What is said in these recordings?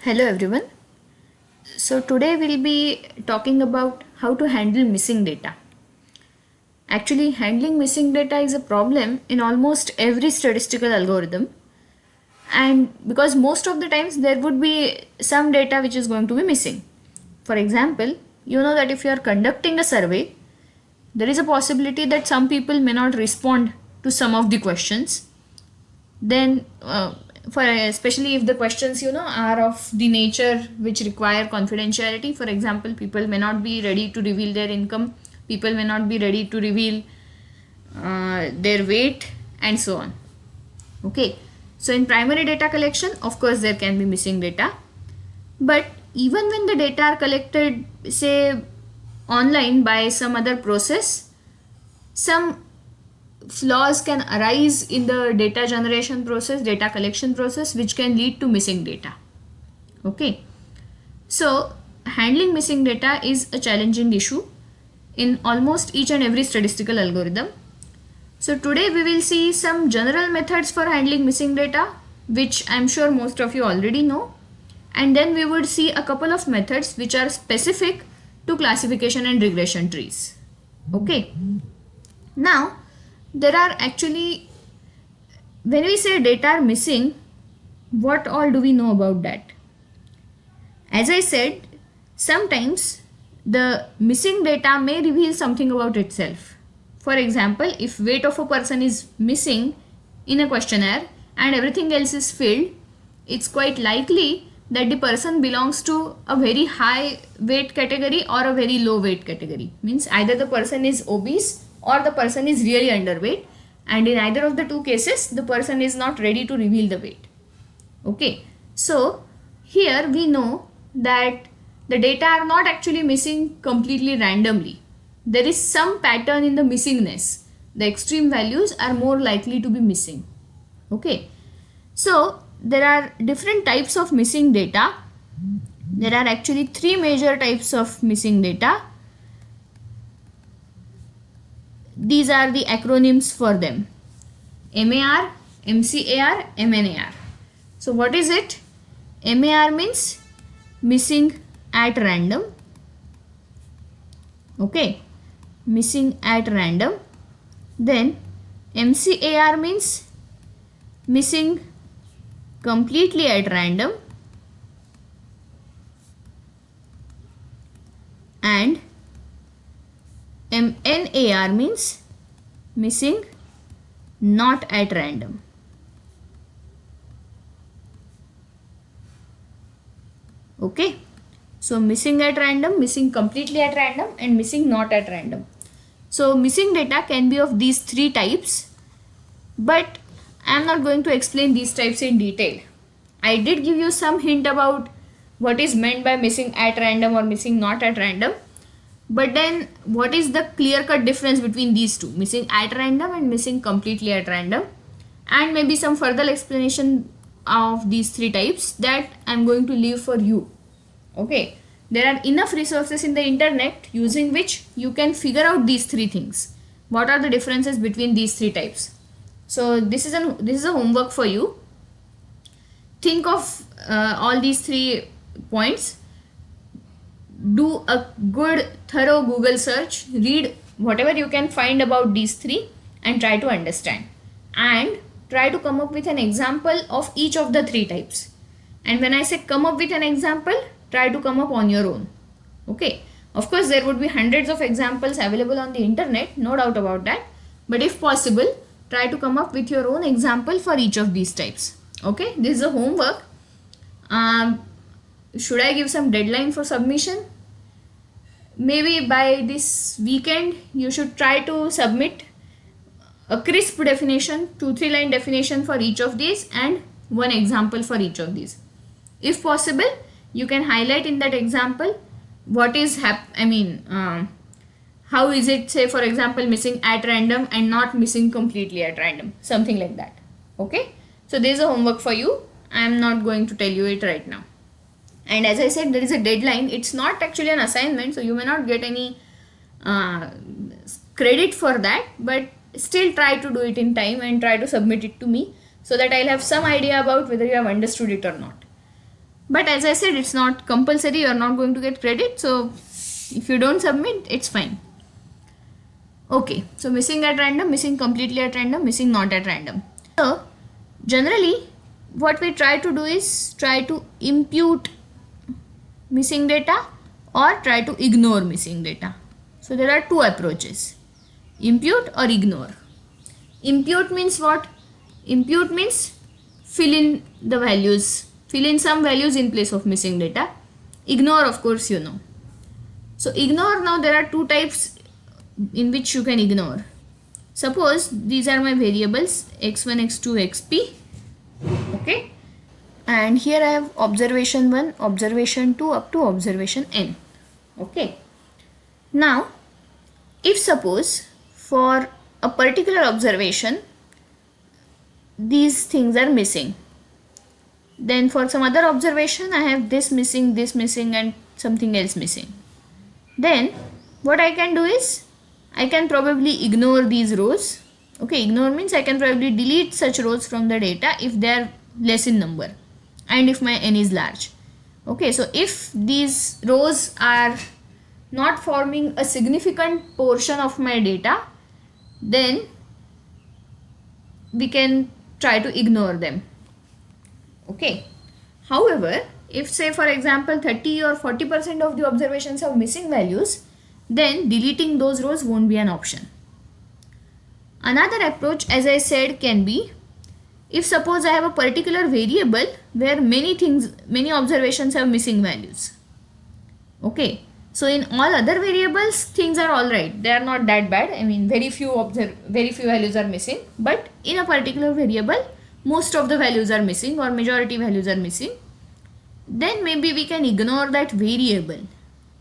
Hello everyone. So today we'll be talking about how to handle missing data. Actually, handling missing data is a problem in almost every statistical algorithm, and because most of the times there would be some data which is going to be missing. For example, you know that if you are conducting a survey, there is a possibility that some people may not respond to some of the questions. Then for especially if the questions are of the nature which require confidentiality. For example, people may not be ready to reveal their income, people may not be ready to reveal their weight, and so on. Okay, so in primary data collection, of course there can be missing data, but even when the data are collected, say online by some other process, some flaws can arise in the data generation process, data collection process, which can lead to missing data. Okay, so handling missing data is a challenging issue in almost each and every statistical algorithm. So today we will see some general methods for handling missing data, which I'm sure most of you already know, and then we would see a couple of methods which are specific to classification and regression trees. Okay, now there are actually, when we say data are missing, what all do we know about that? As I said, sometimes the missing data may reveal something about itself. For example, if weight of a person is missing in a questionnaire and everything else is filled, it's quite likely that the person belongs to a very high weight category or a very low weight category. Means either the person is obese or the person is really underweight, and in either of the two cases the person is not ready to reveal the weight. Okay, so here we know that the data are not actually missing completely randomly. There is some pattern in the missingness. The extreme values are more likely to be missing. Okay, so there are different types of missing data. There are actually three major types of missing data. These are the acronyms for them: MAR, MCAR, MNAR. So what is it? MAR means missing at random. Okay, missing at random. Then MCAR means missing completely at random, and MNAR means missing not at random. Okay, so missing at random, missing completely at random, and missing not at random. So missing data can be of these three types, but I am not going to explain these types in detail. I did give you some hint about what is meant by missing at random or missing not at random, but then what is the clear-cut difference between these two, missing at random and missing completely at random, and maybe some further explanation of these three types, that I'm going to leave for you. Okay, there are enough resources in the internet using which you can figure out these three things. What are the differences between these three types? So this is a homework for you. Think of all these 3 points. Do a good thorough Google search, read whatever you can find about these 3 and try to understand, and try to come up with an example of each of the 3 types. And when I say come up with an example, try to come up on your own. Okay, of course there would be hundreds of examples available on the internet, no doubt about that, but if possible, try to come up with your own example for each of these types. Okay, this is a homework. Should I give some deadline for submission? Maybe by this weekend you should try to submit a crisp definition, 2-3 line definition for each of these and one example for each of these. If possible, you can highlight in that example what is how is it, say for example, missing at random and not missing completely at random, something like that. Okay, so there is a homework for you. I am not going to tell you it right now, and as I said, there is a deadline. It's not actually an assignment, so you may not get any credit for that, but still try to do it in time and try to submit it to me so that I'll have some idea about whether you have understood it or not. But as I said, it's not compulsory, you are not going to get credit. So if you don't submit, it's fine. Okay, so missing at random, missing completely at random, missing not at random. So generally what we try to do is try to impute missing data or try to ignore missing data. So there are two approaches, impute or ignore. Impute means what? Impute means fill in the values, fill in some values in place of missing data. Ignore, of course, you know. So ignore, now there are two types in which you can ignore. Suppose these are my variables x1, x2, xp. Okay, and here I have observation 1, observation 2 up to observation n. Okay, now if suppose for a particular observation these things are missing, then for some other observation I have this missing and something else missing, then what I can do is I can probably ignore these rows. Okay, ignore means I can probably delete such rows from the data if they are less in number and if my n is large. Okay, so if these rows are not forming a significant portion of my data, then we can try to ignore them. Okay, however, if say for example 30 or 40% of the observations have missing values, then deleting those rows won't be an option. Another approach, as I said, can be if suppose I have a particular variable where many observations have missing values. Okay, so in all other variables things are all right, they are not that bad. I mean, very few values are missing, but in a particular variable most of the values are missing or majority values are missing. Then maybe we can ignore that variable,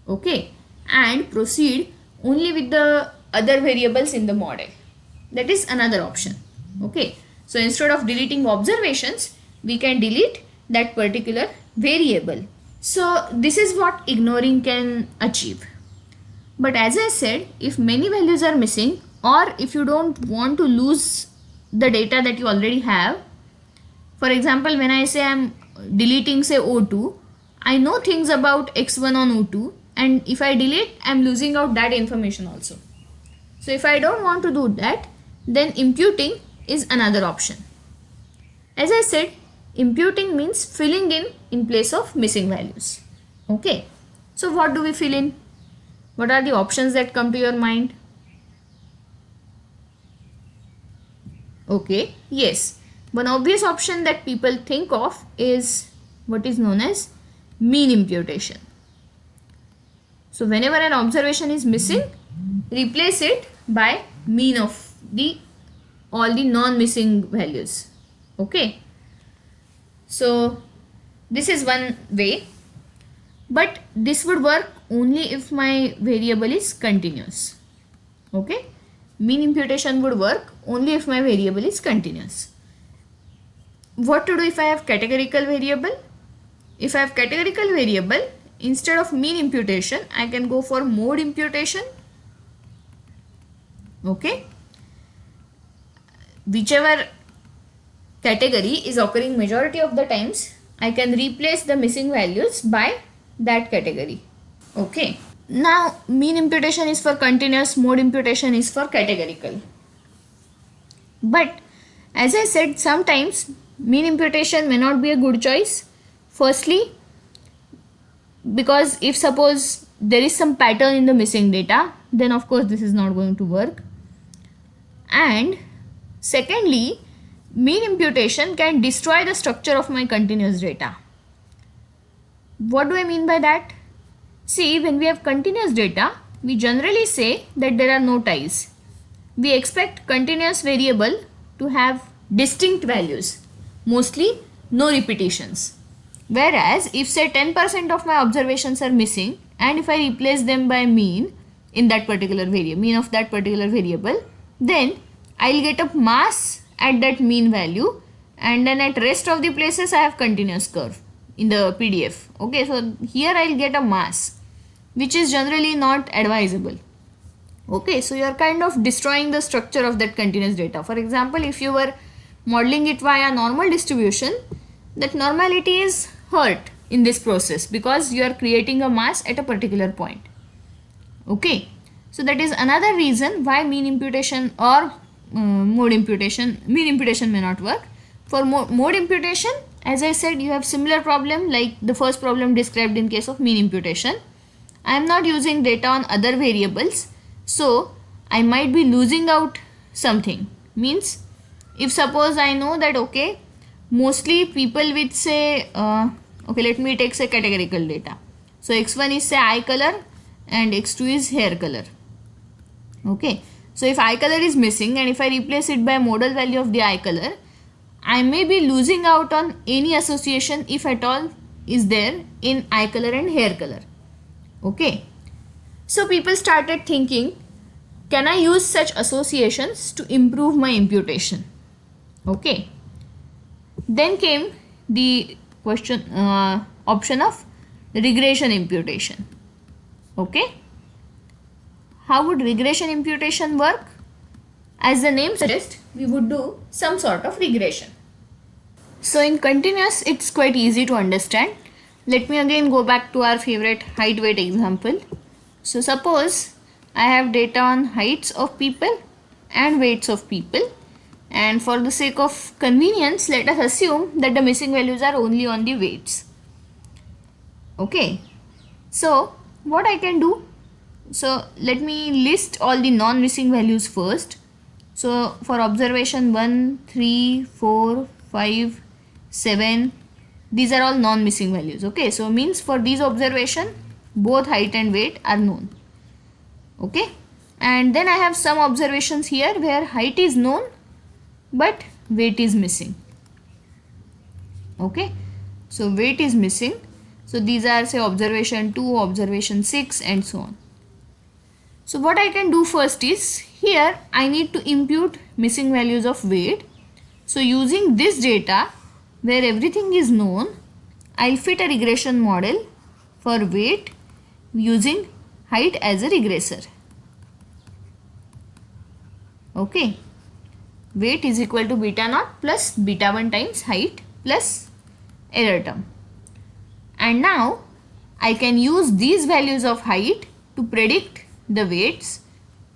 okay, and proceed only with the other variables in the model. That is another option. Okay, so instead of deleting observations, we can delete that particular variable. So this is what ignoring can achieve. But as I said, if many values are missing or if you don't want to lose the data that you already have, for example, when I say I'm deleting say O2, I know things about x1 on O2, and if I delete, I'm losing out that information also. So if I don't want to do that, then imputing is another option. As I said, imputing means filling in place of missing values. Okay, so what do we fill in? What are the options that come to your mind? Okay, yes, one obvious option that people think of is what is known as mean imputation. So whenever an observation is missing, replace it by mean of all the non-missing values. Okay, so this is one way, but this would work only if my variable is continuous. Okay, mean imputation would work only if my variable is continuous. What to do if I have categorical variable? If I have categorical variable, instead of mean imputation, I can go for mode imputation. Okay, whichever category is occurring majority of the times, I can replace the missing values by that category. Okay, now mean imputation is for continuous, mode imputation is for categorical. But as I said, sometimes mean imputation may not be a good choice. Firstly, because if suppose there is some pattern in the missing data, then of course this is not going to work. And secondly, mean imputation can destroy the structure of my continuous data. What do I mean by that? See, when we have continuous data, we generally say that there are no ties. We expect continuous variable to have distinct values, mostly no repetitions. Whereas if say 10% of my observations are missing and if I replace them by mean in that particular variable, mean of that particular variable, then I'll get a mass at that mean value, and then at rest of the places I have continuous curve in the PDF. Okay, so here I'll get a mass, which is generally not advisable. Okay, so you are kind of destroying the structure of that continuous data. For example, if you were modeling it via normal distribution, that normality is hurt in this process because you are creating a mass at a particular point. Okay, so that is another reason why mean imputation or mode imputation, mean imputation may not work. For mode imputation, as I said, you have similar problem like the first problem described in case of mean imputation. I am not using data on other variables, so I might be losing out something. Means if suppose I know that okay, mostly people with say okay, let me take say categorical data. So x1 is say eye color and x2 is hair color. Okay, so if eye color is missing and if I replace it by modal value of the eye color, I may be losing out on any association if at all is there in eye color and hair color. Okay, so people started thinking, can I use such associations to improve my imputation? Okay, then came the question option of regression imputation. Okay, how would regression imputation work? As the name suggests, we would do some sort of regression. So in continuous, it's quite easy to understand. Let me again go back to our favorite height weight example. So suppose I have data on heights of people and weights of people, and for the sake of convenience, let us assume that the missing values are only on the weights. Okay, so what I can do, so let me list all the non-missing values first. So for observation 1, 3, 4, 5, 7, these are all non-missing values. Okay, so means for these observation both height and weight are known. Okay, and then I have some observations here where height is known but weight is missing. Okay, so weight is missing. So these are say observation 2, observation 6 and so on. So what I can do first is, here I need to impute missing values of weight. So using this data where everything is known, I'll fit a regression model for weight using height as a regressor. Okay, weight is equal to beta naught plus beta 1 times height plus error term. And now I can use these values of height to predict the weights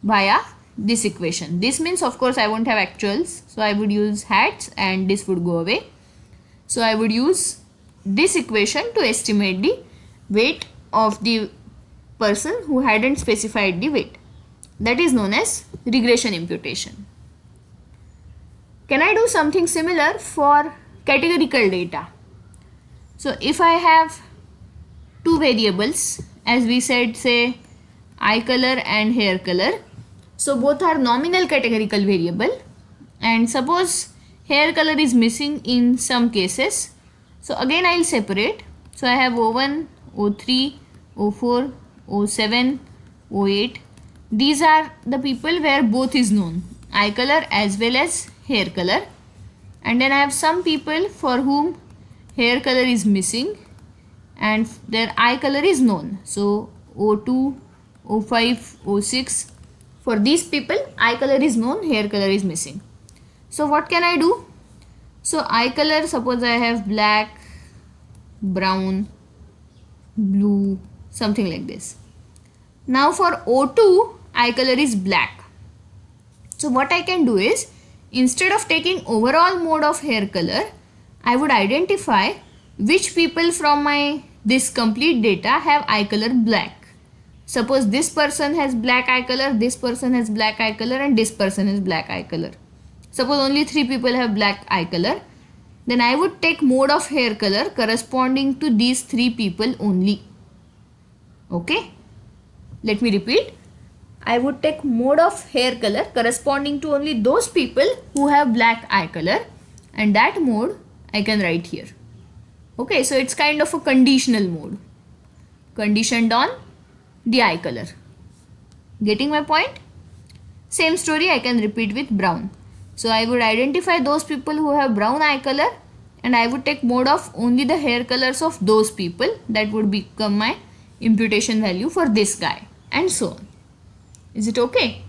via this equation. This means of course I won't have actuals, so I would use hats and this would go away. So I would use this equation to estimate the weight of the person who hadn't specified the weight. That is known as regression imputation. Can I do something similar for categorical data? So if I have two variables, as we said, say eye color and hair color, so both are nominal categorical variable, and suppose hair color is missing in some cases, so again I will separate. So I have O1, O3, O4, O7, O8. These are the people where both is known, eye color as well as hair color. And then I have some people for whom hair color is missing and their eye color is known. So O2, O5, O6. For these people, eye color is known, hair color is missing. So what can I do? So eye color, suppose I have black, brown, blue, something like this. Now for O2, eye color is black. So what I can do is, instead of taking overall mode of hair color, I would identify which people from my this complete data have eye color black. Suppose this person has black eye color, this person has black eye color and this person has black eye color. Suppose only 3 people have black eye color. Then I would take mode of hair color corresponding to these 3 people only. Okay. Let me repeat. I would take mode of hair color corresponding to only those people who have black eye color, and that mode I can write here. Okay, so it's kind of a conditional mode, conditioned on the eye color. Getting my point? Same story I can repeat with brown. So I would identify those people who have brown eye color and I would take mode of only the hair colors of those people. That would become my imputation value for this guy, and so on. Is it okay?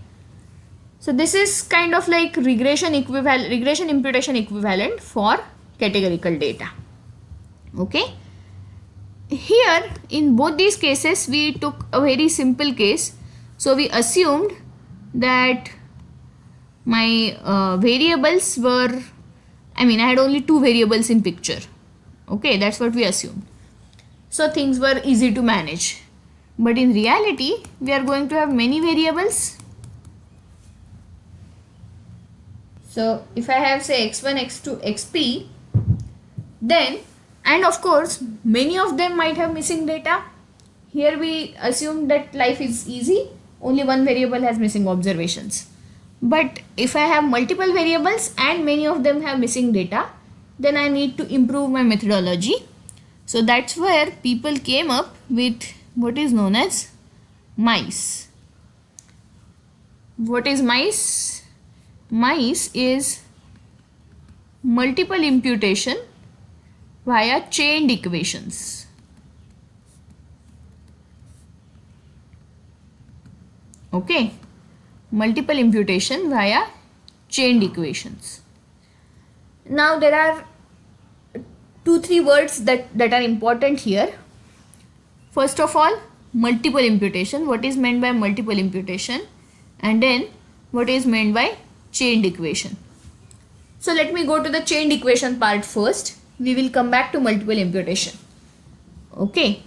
So this is kind of like regression imputation equivalent for categorical data. Okay. here in both these cases we took a very simple case. So we assumed that my variables were, I had only two variables in picture. Okay, that's what we assumed. So things were easy to manage. But in reality, we are going to have many variables. So if I have, say, x1, x2, xp, then, and of course, many of them might have missing data. Here we assume that life is easy, only one variable has missing observations. But if I have multiple variables and many of them have missing data, then I need to improve my methodology. So that's where people came up with what is known as MICE. What is MICE? MICE is multiple imputation via chained equations. Okay, multiple imputation via chained equations. Now there are 2-3 words that are important here. First of all, multiple imputation. What is meant by multiple imputation? And then what is meant by chained equation? So let me go to the chained equation part first. We will come back to multiple imputation. Okay.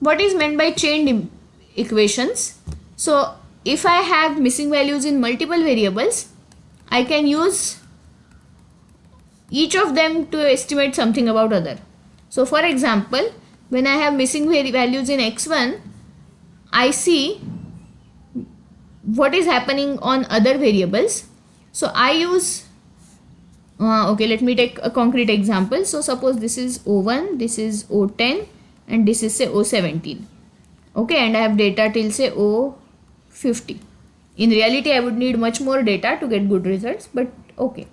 What is meant by chained equations? So if I have missing values in multiple variables, I can use each of them to estimate something about other. So for example, when I have missing values in x1, I see what is happening on other variables. So I use, okay, let me take a concrete example. So suppose this is O1, this is O10 and this is say O17. Okay, and I have data till say O50. In reality, I would need much more data to get good results, but okay.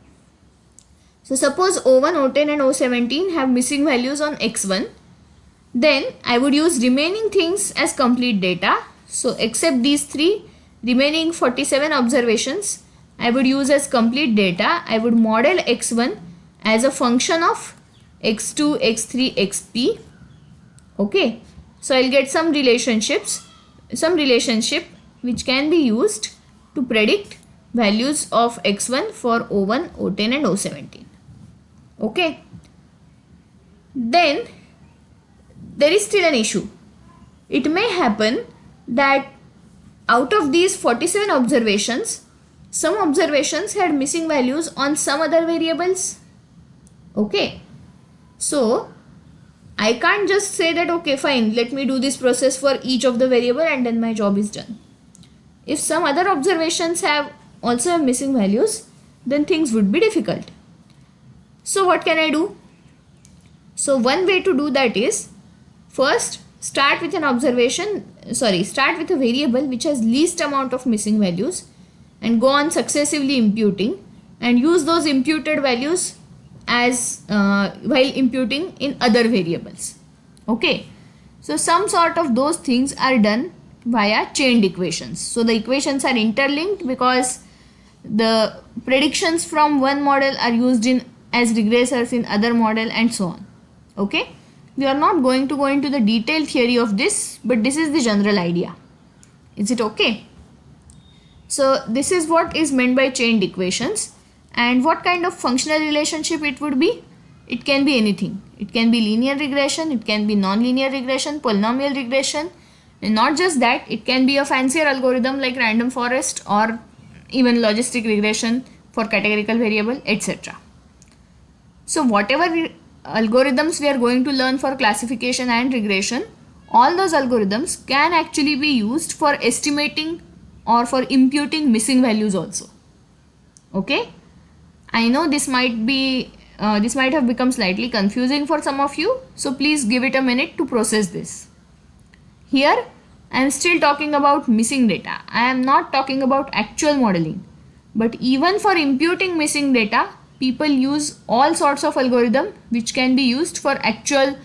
So suppose O1, O10 and O17 have missing values on x1. Then I would use remaining things as complete data. So except these three, remaining 47 observations I would use as complete data. I would model x1 as a function of x2, x3, xp. Okay. So I'll get some relationship which can be used to predict values of x1 for O1, O10 and O17. Okay. Then there is still an issue. It may happen that out of these 47 observations, some observations had missing values on some other variables. Okay. So I can't just say that, okay, fine, let me do this process for each of the variable and then my job is done. If some other observations also have missing values, then things would be difficult. So what can I do? So one way to do that is, first start with a variable which has least amount of missing values and go on successively imputing and use those imputed values as while imputing in other variables. Okay. So some sort of those things are done via chained equations. So the equations are interlinked because the predictions from one model are used as regressors in other model and so on. Okay. We are not going to go into the detailed theory of this, but this is the general idea. Is it okay? So this is what is meant by chained equations. And what kind of functional relationship it would be? It can be anything. It can be linear regression, it can be non-linear regression, polynomial regression. And not just that, it can be a fancier algorithm like random forest or even logistic regression for categorical variable, etc. So whatever algorithms we are going to learn for classification and regression, all those algorithms can actually be used for estimating or for imputing missing values also. Okay. I know this might have become slightly confusing for some of you, so please give it a minute to process this. Here I am still talking about missing data. I am not talking about actual modeling. But even for imputing missing data, people use all sorts of algorithm which can be used for actual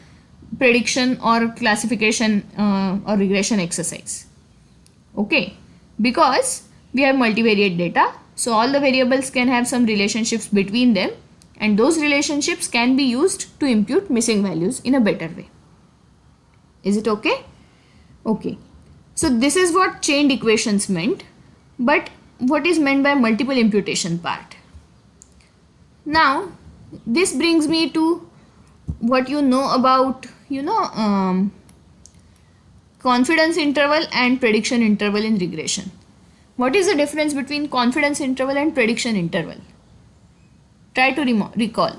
prediction or classification or regression exercise. Okay, because we have multivariate data, so all the variables can have some relationships between them, and those relationships can be used to impute missing values in a better way. Is it okay? Okay. So this is what chained equations meant. But what is meant by multiple imputation part? Now, this brings me to what you know about, confidence interval and prediction interval in regression. What is the difference between confidence interval and prediction interval? Try to recall.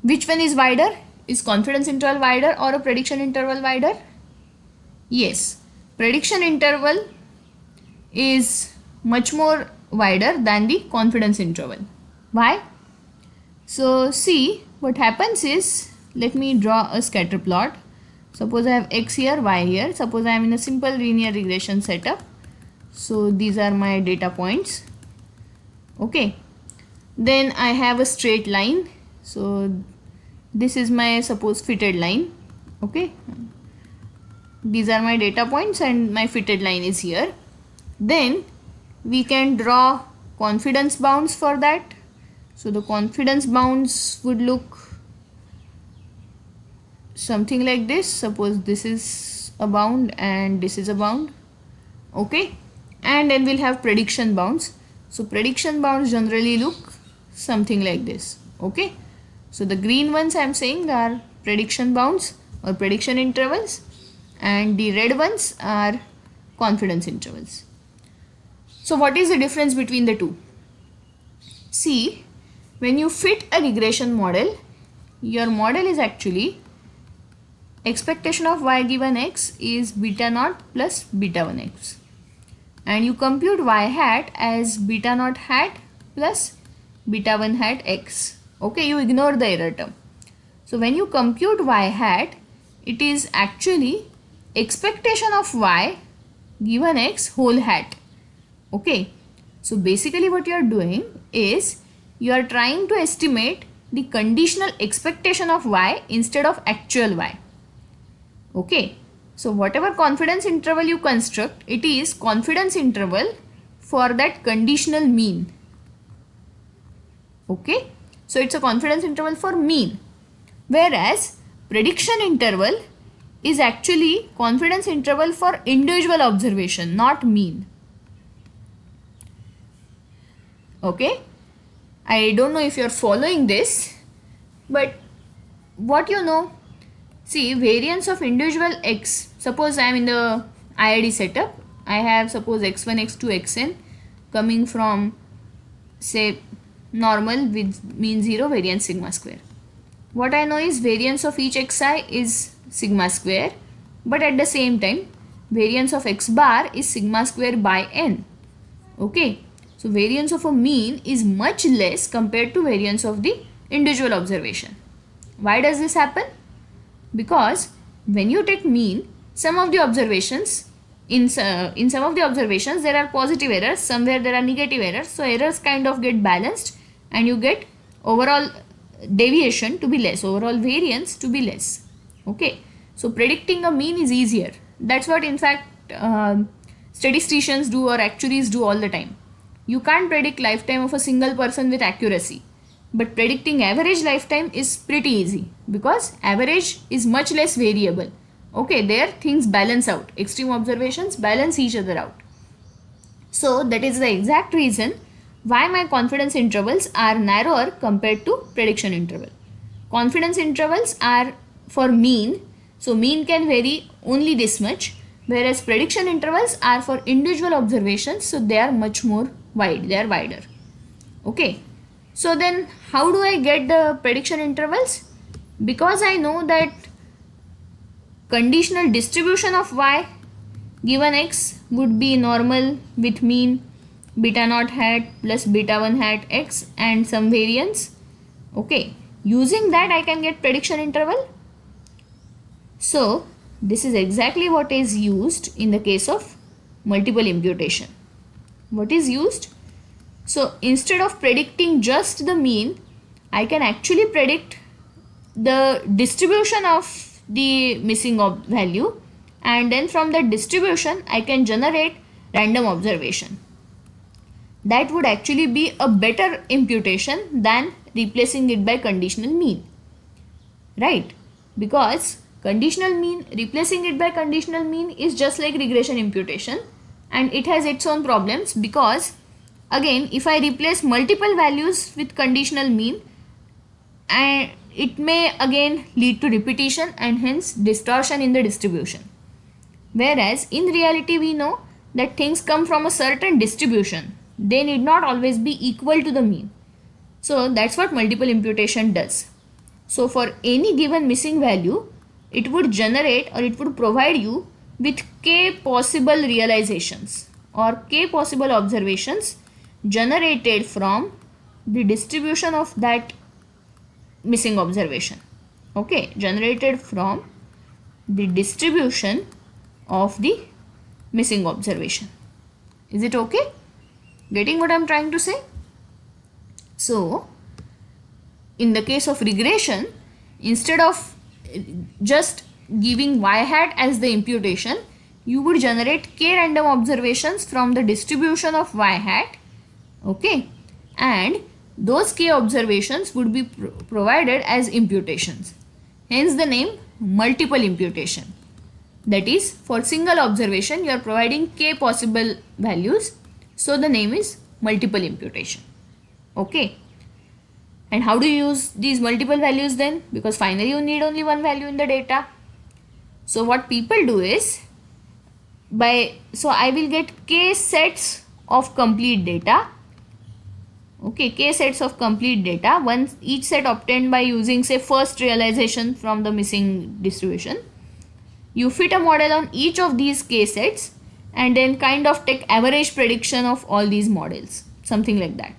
Which one is wider? Is confidence interval wider or a prediction interval wider? Yes, prediction interval is much more wider than the confidence interval. Why? So see, what happens is, let me draw a scatter plot. Suppose I have x here, y here. Suppose I am in a simple linear regression setup. So these are my data points. Okay. Then I have a straight line. So this is my suppose fitted line. Okay. These are my data points and my fitted line is here. Then we can draw confidence bounds for that. So the confidence bounds would look something like this. Suppose this is a bound and this is a bound. Okay. And then we'll have prediction bounds. So prediction bounds generally look something like this. Okay. So the green ones I am saying are prediction bounds or prediction intervals, and the red ones are confidence intervals. So what is the difference between the two? See, when you fit a regression model, your model is actually expectation of y given x is beta naught plus beta 1x, and you compute y hat as beta naught hat plus beta 1 hat x. Okay, you ignore the error term. So when you compute y hat, it is actually expectation of y given x whole hat. Okay, so basically what you are doing is you are trying to estimate the conditional expectation of y instead of actual y. Okay, so whatever confidence interval you construct, it is confidence interval for that conditional mean. Okay, so it's a confidence interval for mean, whereas prediction interval is actually confidence interval for individual observation, not mean. Okay, I don't know if you're following this, but what you know, see, variance of individual x. Suppose I am in the IID setup. I have suppose x1, x2, xn coming from say normal with mean 0, variance sigma square. What I know is variance of each xi is sigma square, but at the same time variance of x bar is sigma square by n. Okay, so variance of a mean is much less compared to variance of the individual observation. Why does this happen? Because when you take mean, some of the observations, in some of the observations there are positive errors, somewhere there are negative errors, so errors kind of get balanced and you get overall deviation to be less, overall variance to be less. Okay, so predicting a mean is easier. That's what in fact statisticians do or actuaries do all the time. You can't predict lifetime of a single person with accuracy, but predicting average lifetime is pretty easy because average is much less variable. Okay, there things balance out, extreme observations balance each other out. So that is the exact reason why my confidence intervals are narrower compared to prediction interval. Confidence intervals are for mean, so mean can vary only this much, whereas prediction intervals are for individual observations, so they are much more wide, they are wider. Okay, so then how do I get the prediction intervals? Because I know that conditional distribution of y given x would be normal with mean beta naught hat plus beta 1 hat x and some variance. Okay, using that I can get prediction interval. So this is exactly what is used in the case of multiple imputation. What is used? So instead of predicting just the mean, I can actually predict the distribution of the missing value, and then from that distribution I can generate random observation. That would actually be a better imputation than replacing it by conditional mean, right? because conditional mean, replacing it by conditional mean is just like regression imputation, and it has its own problems because again if I replace multiple values with conditional mean, and it may again lead to repetition and hence distortion in the distribution. Whereas in reality we know that things come from a certain distribution. They need not always be equal to the mean. So that's what multiple imputation does. So for any given missing value, it would generate or it would provide you with k possible realizations or k possible observations generated from the distribution of that missing observation. Okay, generated from the distribution of the missing observation. Is it okay? Getting what I'm trying to say? So in the case of regression, instead of just giving y hat as the imputation, you would generate k random observations from the distribution of y hat. Okay, and those k observations would be provided as imputations. Hence the name multiple imputation. That is, for single observation you are providing k possible values, so the name is multiple imputation. Okay, and how do you use these multiple values then? Because finally you need only one value in the data. So what people do is, so I will get k sets of complete data. Okay, k sets of complete data, one each set obtained by using say first realization from the missing distribution. You fit a model on each of these k sets and then kind of take average prediction of all these models, something like that.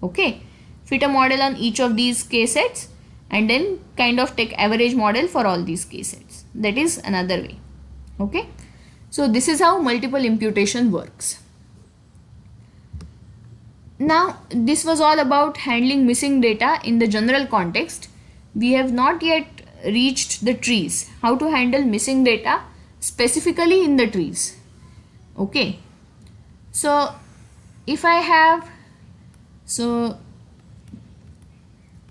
Okay, fit a model on each of these k sets and then kind of take average model for all these k sets. That is another way. Okay, so this is how multiple imputation works. Now this was all about handling missing data in the general context. We have not yet reached the trees, how to handle missing data specifically in the trees. Okay, so if I have, so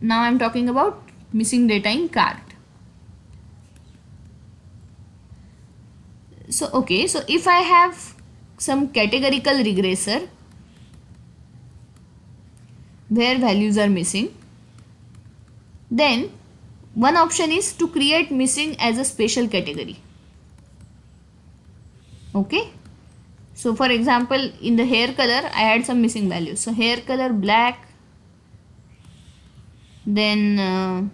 now I'm talking about missing data in cart. So okay, so if I have some categorical regressor where values are missing, then one option is to create missing as a special category. Okay, so for example in the hair color I had some missing values. So hair color black, then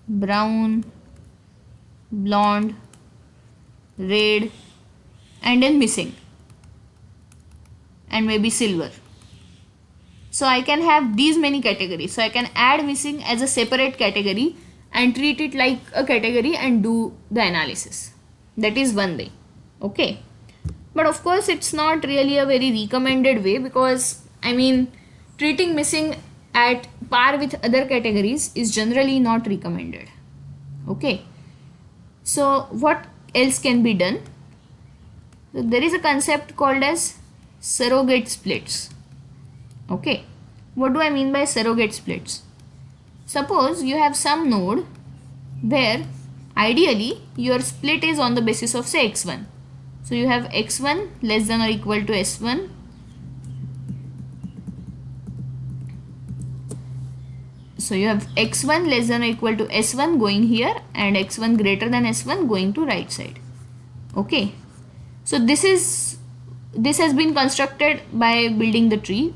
brown, blonde, red, and then missing, and maybe silver. So I can have these many categories. So I can add missing as a separate category and treat it like a category and do the analysis. That is one way. Okay, but of course it's not really a very recommended way, because I mean treating missing at par with other categories is generally not recommended. Okay, so what else can be done? So there is a concept called as surrogate splits. Okay, what do I mean by surrogate splits? Suppose you have some node where ideally your split is on the basis of say x1. So you have x1 less than or equal to s1, so you have x1 less than or equal to s1 going here and x1 greater than s1 going to right side. Okay, so this has been constructed by building the tree.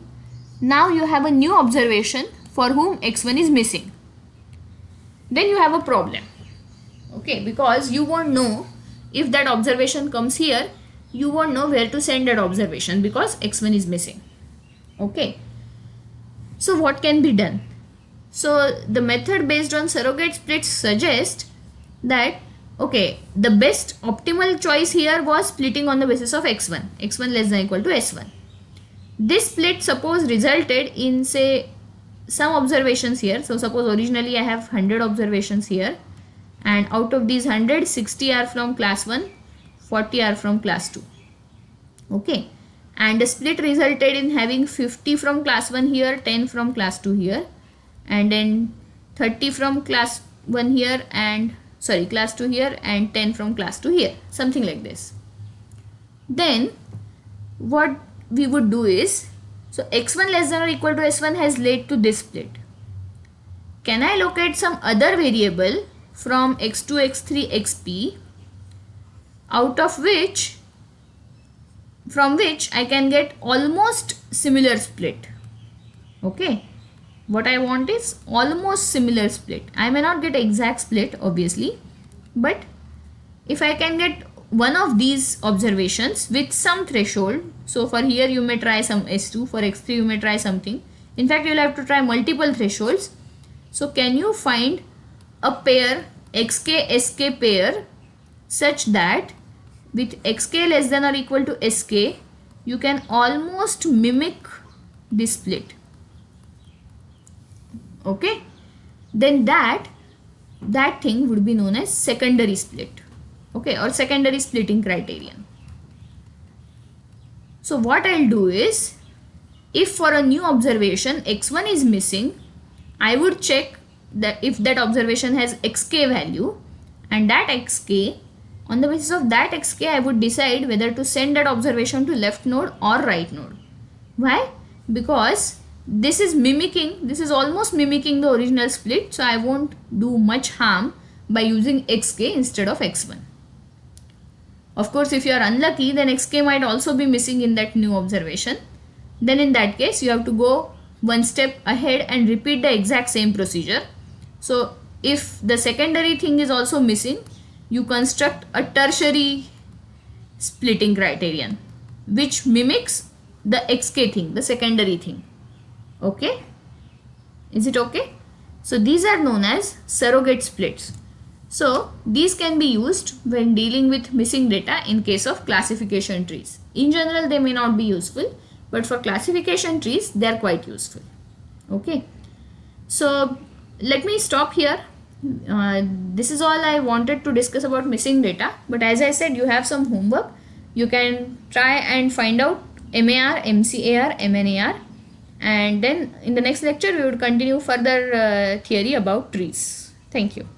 Now you have a new observation for whom x1 is missing. Then you have a problem. Okay, because you won't know if that observation comes here, you won't know where to send that observation because x1 is missing. Okay, so what can be done? So the method based on surrogate splits suggests that okay, the best optimal choice here was splitting on the basis of x1 less than or equal to s1. This split suppose resulted in say some observations here. So suppose originally I have 100 observations here, and out of these 100, 60 are from class 1, 40 are from class 2. Okay, and the split resulted in having 50 from class 1 here, 10 from class 2 here, and then 30 from class 1 here and class 2 here and 10 from class 2 here, something like this. Then what we would do is, so x1 less than or equal to s1 has led to this split. Can I locate some other variable from x2, x3, xp out of which, from which I can get almost similar split? Okay, what I want is almost similar split. I may not get exact split obviously, but if I can get one of these observations with some threshold, so for here you may try some S2, for x3 you may try something. In fact, you will have to try multiple thresholds. So can you find a pair, xk sk pair, such that with xk less than or equal to sk, you can almost mimic this split? Okay, then that thing would be known as secondary split. Okay, or secondary splitting criterion. So what I'll do is, if for a new observation x1 is missing, I would check that if that observation has xk value, and that xk, on the basis of that xk, I would decide whether to send that observation to left node or right node. Why? Because this is almost mimicking the original split, so I won't do much harm by using xk instead of x1. Of course, if you are unlucky, then xk might also be missing in that new observation. Then in that case, you have to go one step ahead and repeat the exact same procedure. So if the secondary thing is also missing, you construct a tertiary splitting criterion which mimics the xk thing, the secondary thing. Okay, is it okay? So these are known as surrogate splits. So these can be used when dealing with missing data in case of classification trees. In general, they may not be useful, but for classification trees, they are quite useful. Okay, so let me stop here. This is all I wanted to discuss about missing data, but as I said, you have some homework. You can try and find out MAR, MCAR, MNAR, and then in the next lecture we would continue further theory about trees. Thank you.